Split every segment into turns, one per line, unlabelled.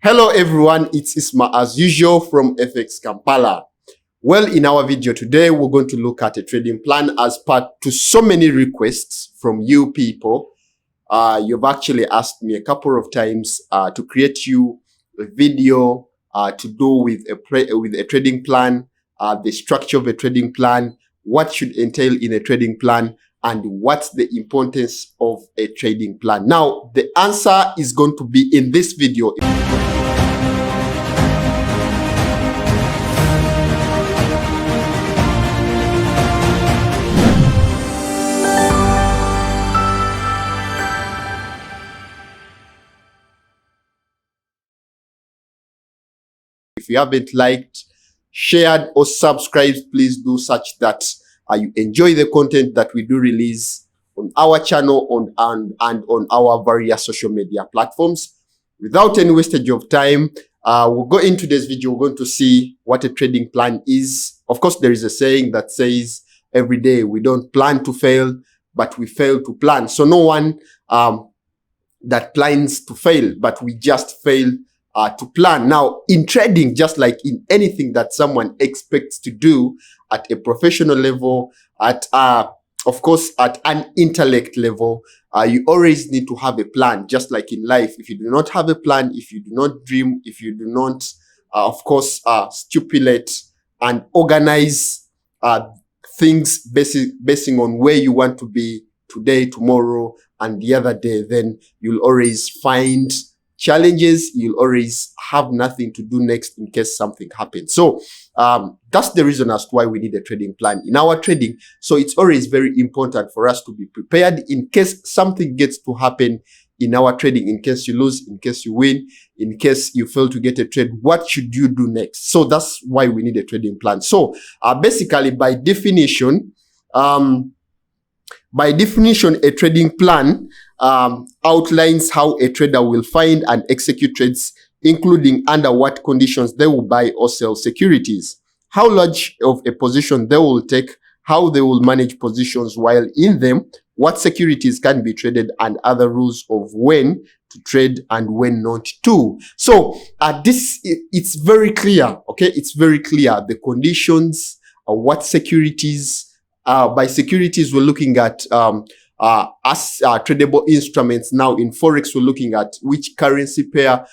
Hello everyone, it's Isma as usual from fxkampala. Well, in our video today, we're going to look at a trading plan as part to so many requests from you people. You've actually asked me a couple of times to create you a video to do with a trading plan, the structure of a trading plan, what should entail in a trading plan, and what's the importance of a trading plan. Now, the answer is going to be in this video. If you haven't liked, shared, or subscribed, please do such that you enjoy the content that we do release on our channel and on our various social media platforms. Without any wastage of time, we'll go into this video. We're going to see what a trading plan is. Of course, there is a saying that says every day we don't plan to fail, but we fail to plan. So no one that plans to fail, but we just fail to plan. Now, in trading, just like in anything that someone expects to do at a professional level, at of course, at an intellect level, you always need to have a plan. Just like in life, if you do not have a plan, if you do not dream, if you do not, of course, stipulate and organize things basing on where you want to be today, tomorrow, and the other day, then you'll always find challenges. You'll always have nothing to do next in case something happens. So that's the reason as to why we need a trading plan in our trading. So it's always very important for us to be prepared in case something gets to happen in our trading, in case you lose, in case you win, in case you fail to get a trade. What should you do next? So that's why we need a trading plan. So basically, by definition, a trading plan outlines how a trader will find and execute trades, including under what conditions they will buy or sell securities, how large of a position they will take, how they will manage positions while in them, what securities can be traded, and other rules of when to trade and when not to. So it's very clear, okay? It's very clear, the conditions, what securities. By securities, we're looking at tradable instruments. Now in Forex, we're looking at which currency pair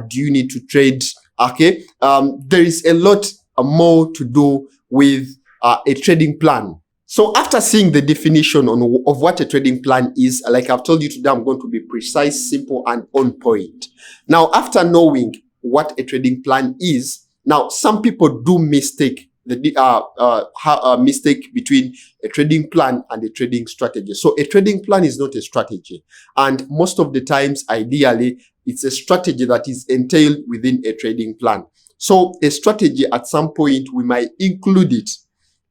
do you need to trade. Okay, there is a lot more to do with a trading plan. So after seeing the definition of what a trading plan is, like I've told you today, I'm going to be precise, simple, and on point. Now, after knowing what a trading plan is, now some people do mistake the mistake between a trading plan and a trading strategy. So a trading plan is not a strategy. And most of the times, ideally, it's a strategy that is entailed within a trading plan. So a strategy, at some point, we might include it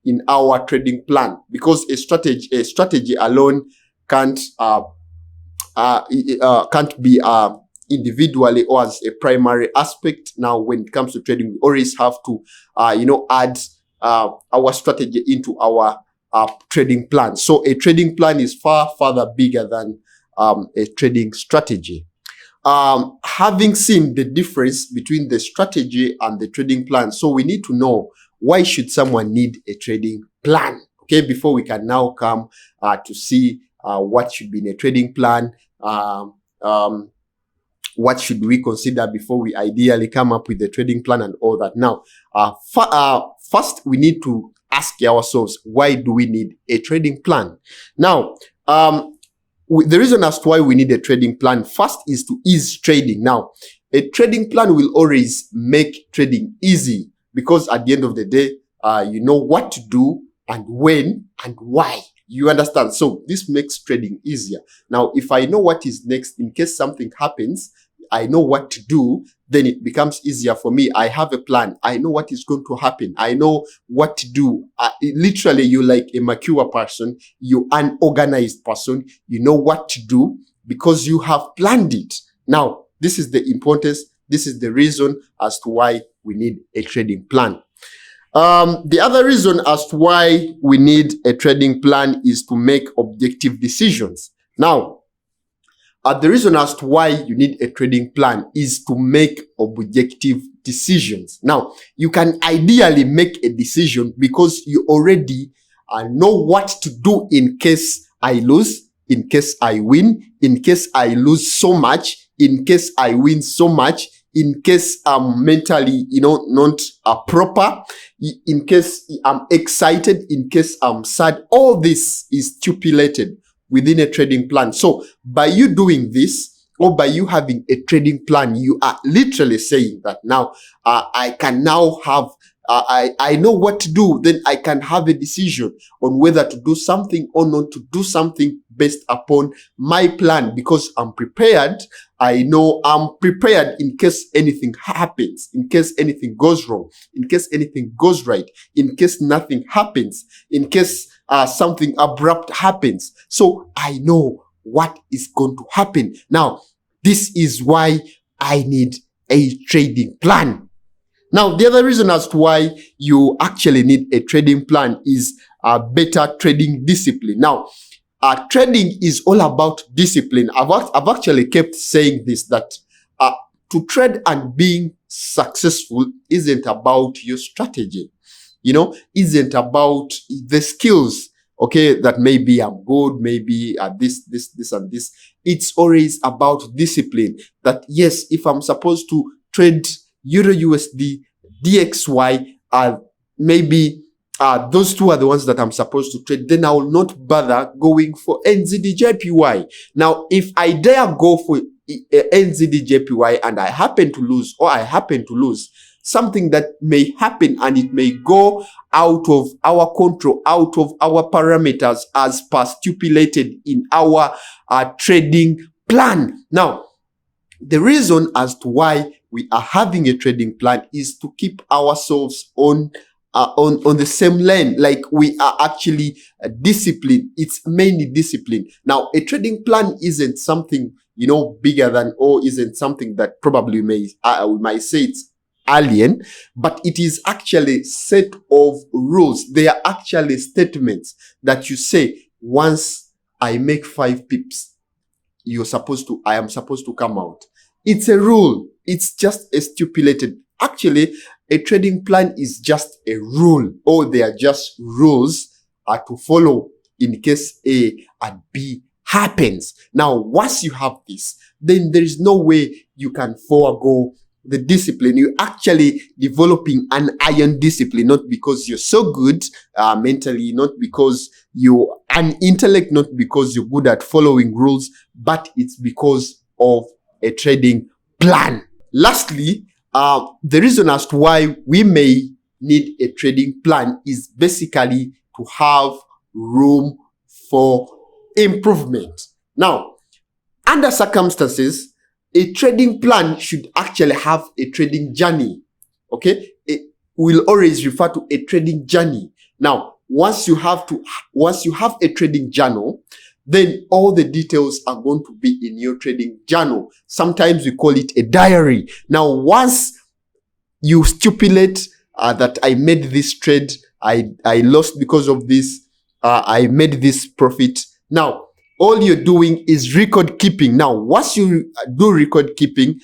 in our trading plan, because a strategy alone can't be individually or as a primary aspect. Now, when it comes to trading, we always have to, add our strategy into our trading plan. So a trading plan is further bigger than a trading strategy. Having seen the difference between the strategy and the trading plan, so we need to know, why should someone need a trading plan? Okay, before we can now come to see what should be in a trading plan. What should we consider before we ideally come up with the trading plan and all that? Now, first we need to ask ourselves, why do we need a trading plan? Now, the reason as to why we need a trading plan first is to ease trading. Now, a trading plan will always make trading easy, because at the end of the day, you know what to do and when and why. You understand? So this makes trading easier. Now, if I know what is next in case something happens, I know what to do, then it becomes easier for me. I have a plan. I know what is going to happen. I know what to do. Literally, you're like a mature person. You're an organized person. You know what to do because you have planned it. Now, this is the importance. This is the reason as to why we need a trading plan. The other reason as to why we need a trading plan is to make objective decisions. Now, the reason as to why you need a trading plan is to make objective decisions. Now, you can ideally make a decision because you already know what to do in case I lose, in case I win, in case I lose so much, in case I win so much, in case I'm mentally, not proper, in case I'm excited, in case I'm sad. All this is stipulated within a trading plan. So by you doing this, or by you having a trading plan, you are literally saying that now I can now have, I know what to do. Then I can have a decision on whether to do something or not to do something based upon my plan, because I'm prepared. I know I'm prepared in case anything happens, in case anything goes wrong, in case anything goes right, in case nothing happens, in case something abrupt happens. So I know what is going to happen. Now, this is why I need a trading plan. Now, the other reason as to why you actually need a trading plan is better trading discipline. Now, trading is all about discipline. I've actually kept saying this, that to trade and being successful isn't about your strategy, isn't about the skills. Okay, that maybe I'm good, maybe this and this. It's always about discipline. That yes, if I'm supposed to trade Euro USD, DXY, maybe those two are the ones that I'm supposed to trade, then I will not bother going for NZD-JPY. Now, if I dare go for NZD-JPY and I happen to lose, something that may happen and it may go out of our control, out of our parameters as per stipulated in our trading plan. Now, the reason as to why we are having a trading plan is to keep ourselves on the same lane. Like, we are actually disciplined. It's mainly discipline. Now, a trading plan isn't something, bigger than, or isn't something that probably we might say it's alien, but it is actually set of rules. They are actually statements that you say, once I make 5 pips, I am supposed to come out. It's a rule. It's just a stipulated. Actually, a trading plan is just a rule, or they are just rules to follow in case A and B happens. Now, once you have this, then there is no way you can forego the discipline. You're actually developing an iron discipline, not because you're so good mentally, not because you're an intellect, not because you're good at following rules, but it's because of a trading plan. Lastly, the reason as to why we may need a trading plan is basically to have room for improvement. Now, under circumstances, a trading plan should actually have a trading journey. Okay, we'll always refer to a trading journey. Now, once you have a trading journal, then all the details are going to be in your trading journal. Sometimes we call it a diary. Now, once you stipulate that I made this trade, I lost because of this, I made this profit. Now, all you're doing is record keeping. Now, once you do record keeping,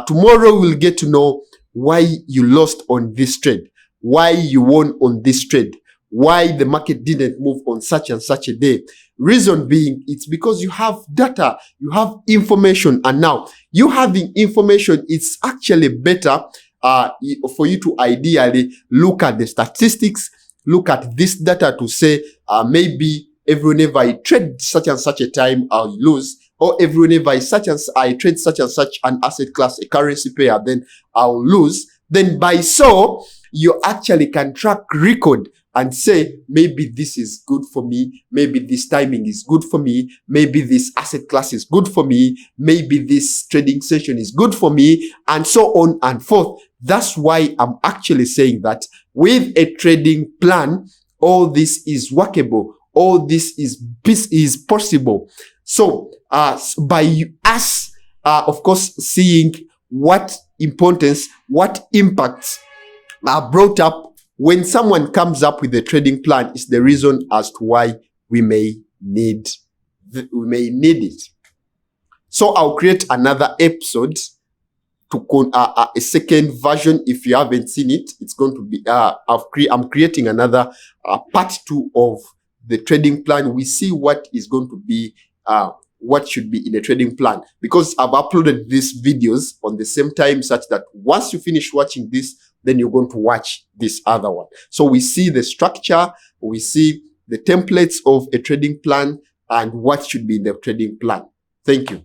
tomorrow we'll get to know why you lost on this trade, why you won on this trade, why the market didn't move on such and such a day. Reason being, it's because you have data, you have information, and now you having information, it's actually better for you to ideally look at the statistics, look at this data to say, maybe whenever I trade such and such a time, I'll lose, or whenever I trade such and such an asset class, a currency pair, then I'll lose. Then by so, you actually can track record and say, maybe this is good for me, maybe this timing is good for me, maybe this asset class is good for me, maybe this trading session is good for me, and so on and forth. That's why I'm actually saying that with a trading plan, all this is workable, all this is possible. So by us, of course, seeing what importance, what impacts are brought up when someone comes up with a trading plan is the reason as to why we may need it. So I'll create another episode to a second version. If you haven't seen it, it's going to be I'm creating another part 2 of the trading plan. We see what is going to be what should be in a trading plan, because I've uploaded these videos on the same time, such that once you finish watching this, then you're going to watch this other one. So we see the structure, we see the templates of a trading plan, and what should be in the trading plan. Thank you.